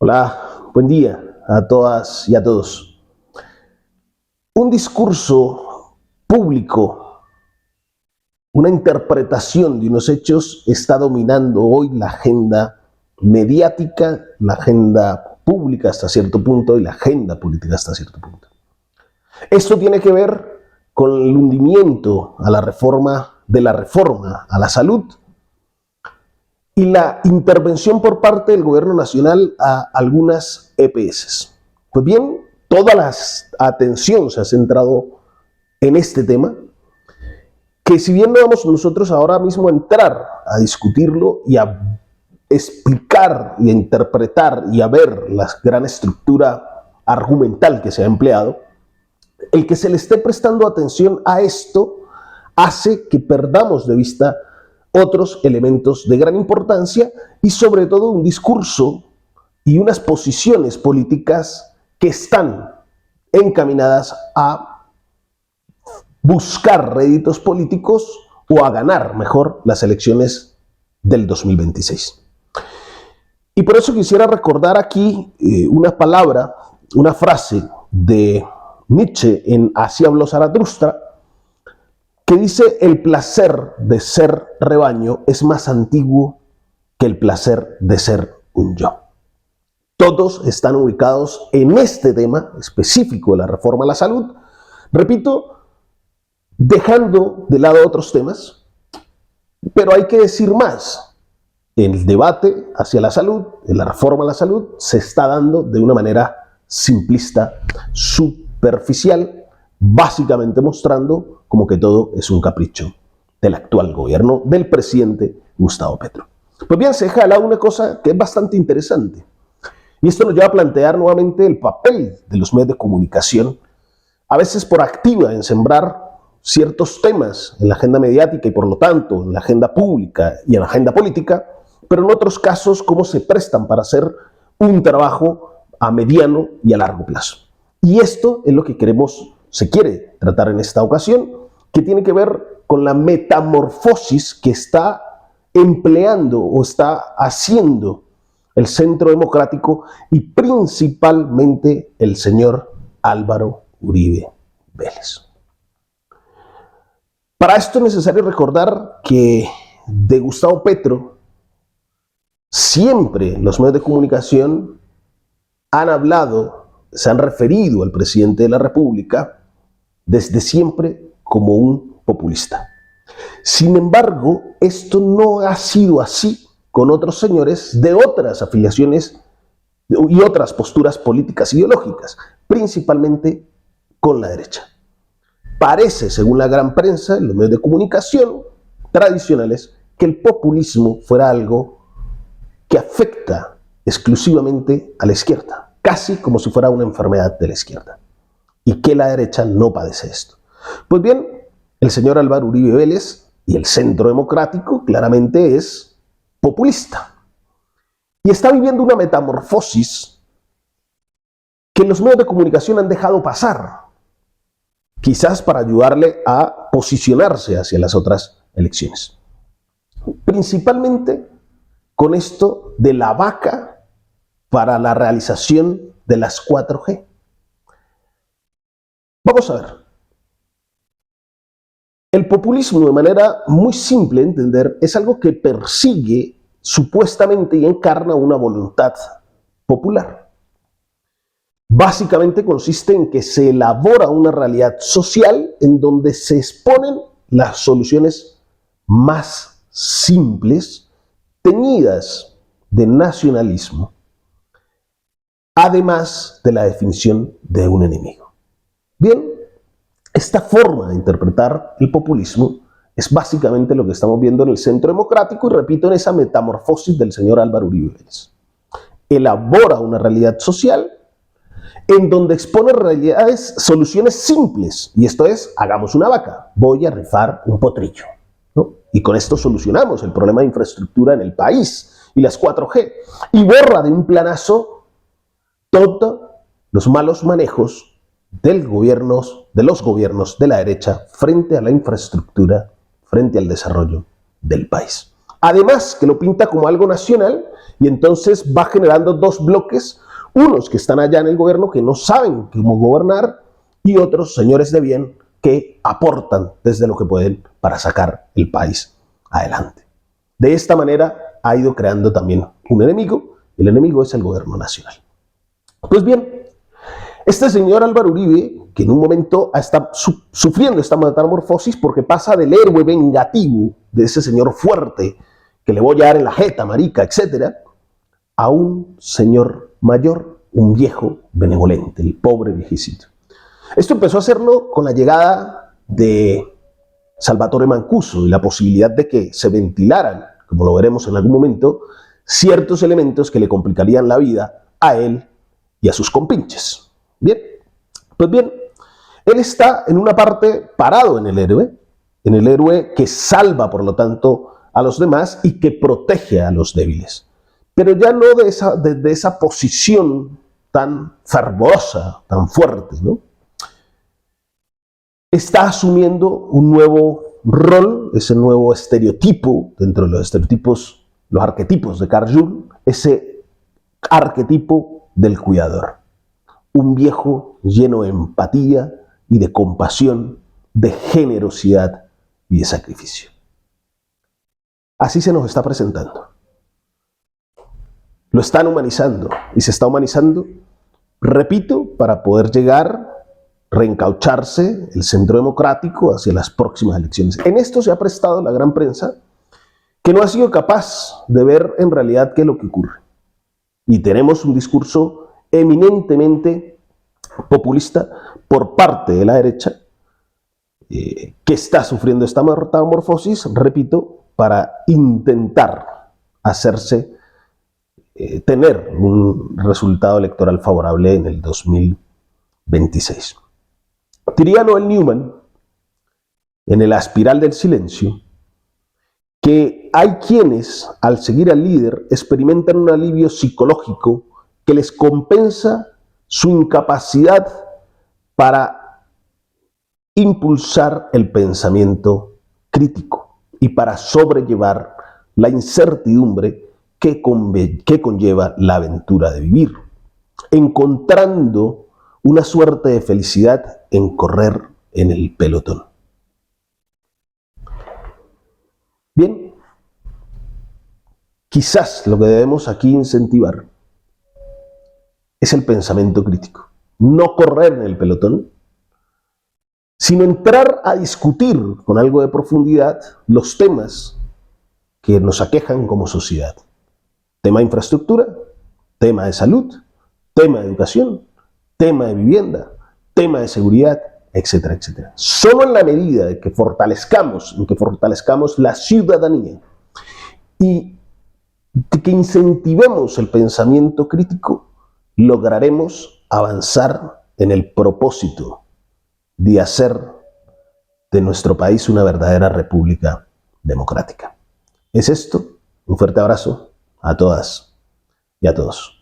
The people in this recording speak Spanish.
Hola, buen día a todas y a todos. Un discurso público, una interpretación de unos hechos está dominando hoy la agenda mediática, la agenda pública hasta cierto punto y la agenda política hasta cierto punto. Esto tiene que ver con el hundimiento a la reforma a la salud y la intervención por parte del gobierno nacional a algunas EPS. Pues bien, toda la atención se ha centrado en este tema, que si bien no vamos nosotros ahora mismo a entrar a discutirlo y a explicar y a interpretar y a ver la gran estructura argumental que se ha empleado, el que se le esté prestando atención a esto hace que perdamos de vista otros elementos de gran importancia y sobre todo un discurso y unas posiciones políticas que están encaminadas a buscar réditos políticos o a ganar mejor las elecciones del 2026. Y por eso quisiera recordar aquí una palabra, una frase de Nietzsche en Así habló Zaratustra, que dice: el placer de ser rebaño es más antiguo que el placer de ser un yo. Todos están ubicados en este tema específico de la reforma a la salud, repito, dejando de lado otros temas, pero hay que decir más. El debate hacia la salud, en la reforma a la salud, se está dando de una manera simplista, superficial, básicamente mostrando como que todo es un capricho del actual gobierno del presidente Gustavo Petro. Pues bien, se deja de lado una cosa que es bastante interesante, y esto nos lleva a plantear nuevamente el papel de los medios de comunicación, a veces por activa en sembrar ciertos temas en la agenda mediática y por lo tanto en la agenda pública y en la agenda política, pero en otros casos cómo se prestan para hacer un trabajo a mediano y a largo plazo. Y esto es lo que se quiere tratar en esta ocasión, que tiene que ver con la metamorfosis que está empleando o está haciendo el Centro Democrático y principalmente el señor Álvaro Uribe Vélez. Para esto es necesario recordar que de Gustavo Petro siempre los medios de comunicación han hablado, se han referido al presidente de la República desde siempre como un populista. Sin embargo, esto no ha sido así con otros señores de otras afiliaciones y otras posturas políticas ideológicas, principalmente con la derecha. Parece, según la gran prensa, los medios de comunicación tradicionales, que el populismo fuera algo que afecta exclusivamente a la izquierda, casi como si fuera una enfermedad de la izquierda, y que la derecha no padece esto. Pues bien, el señor Álvaro Uribe Vélez y el Centro Democrático claramente es populista, y está viviendo una metamorfosis que los medios de comunicación han dejado pasar, quizás para ayudarle a posicionarse hacia las otras elecciones. Principalmente con esto de la vaca para la realización de las 4G. Vamos a ver. El populismo, de manera muy simple de entender, es algo que persigue supuestamente y encarna una voluntad popular. Básicamente consiste en que se elabora una realidad social en donde se exponen las soluciones más simples, teñidas de nacionalismo, además de la definición de un enemigo. Bien, esta forma de interpretar el populismo es básicamente lo que estamos viendo en el Centro Democrático y, repito, en esa metamorfosis del señor Álvaro Uribe Vélez. Elabora una realidad social en donde expone soluciones simples, y esto es: hagamos una vaca, voy a rifar un potrillo, ¿no? Y con esto solucionamos el problema de infraestructura en el país y las 4G, y borra de un planazo todos los malos manejos de los gobiernos de la derecha frente a la infraestructura, frente al desarrollo del país. Además, que lo pinta como algo nacional Y entonces va generando dos bloques, unos que están allá en el gobierno que no saben cómo gobernar y otros señores de bien que aportan desde lo que pueden para sacar el país adelante. De esta manera ha ido creando también un enemigo. El enemigo es el gobierno nacional. Pues bien, este señor Álvaro Uribe, que en un momento está sufriendo esta metamorfosis porque pasa del héroe vengativo, de ese señor fuerte que le voy a dar en la jeta, marica, etc., a un señor mayor, un viejo benevolente, el pobre viejecito. Esto empezó a hacerlo con la llegada de Salvatore Mancuso y la posibilidad de que se ventilaran, como lo veremos en algún momento, ciertos elementos que le complicarían la vida a él y a sus compinches. Bien, pues bien, él está en una parte parado en el héroe que salva, por lo tanto, a los demás y que protege a los débiles. Pero ya no de esa posición tan fervorosa, tan fuerte, ¿no? Está asumiendo un nuevo rol, ese nuevo estereotipo, dentro de los estereotipos, los arquetipos de Carl Jung, ese arquetipo del cuidador. Un viejo lleno de empatía y de compasión, de generosidad y de sacrificio. Así se nos está presentando. Lo están humanizando y se está humanizando, repito, para poder llegar, reencaucharse el centro democrático hacia las próximas elecciones. En esto se ha prestado la gran prensa, que no ha sido capaz de ver en realidad qué es lo que ocurre. Y tenemos un discurso eminentemente populista por parte de la derecha, que está sufriendo esta metamorfosis, repito, para intentar hacerse tener un resultado electoral favorable en el 2026. Diría Noel Newman, en La espiral del silencio, que hay quienes, al seguir al líder, experimentan un alivio psicológico que les compensa su incapacidad para impulsar el pensamiento crítico y para sobrellevar la incertidumbre que conlleva la aventura de vivir, encontrando una suerte de felicidad en correr en el pelotón. Bien, quizás lo que debemos aquí incentivar es el pensamiento crítico. No correr en el pelotón, sino entrar a discutir con algo de profundidad los temas que nos aquejan como sociedad. Tema de infraestructura, tema de salud, tema de educación, tema de vivienda, tema de seguridad, etcétera, etcétera. Solo en la medida en que fortalezcamos la ciudadanía y que incentivemos el pensamiento crítico, lograremos avanzar en el propósito de hacer de nuestro país una verdadera república democrática. ¿Es esto? Un fuerte abrazo a todas y a todos.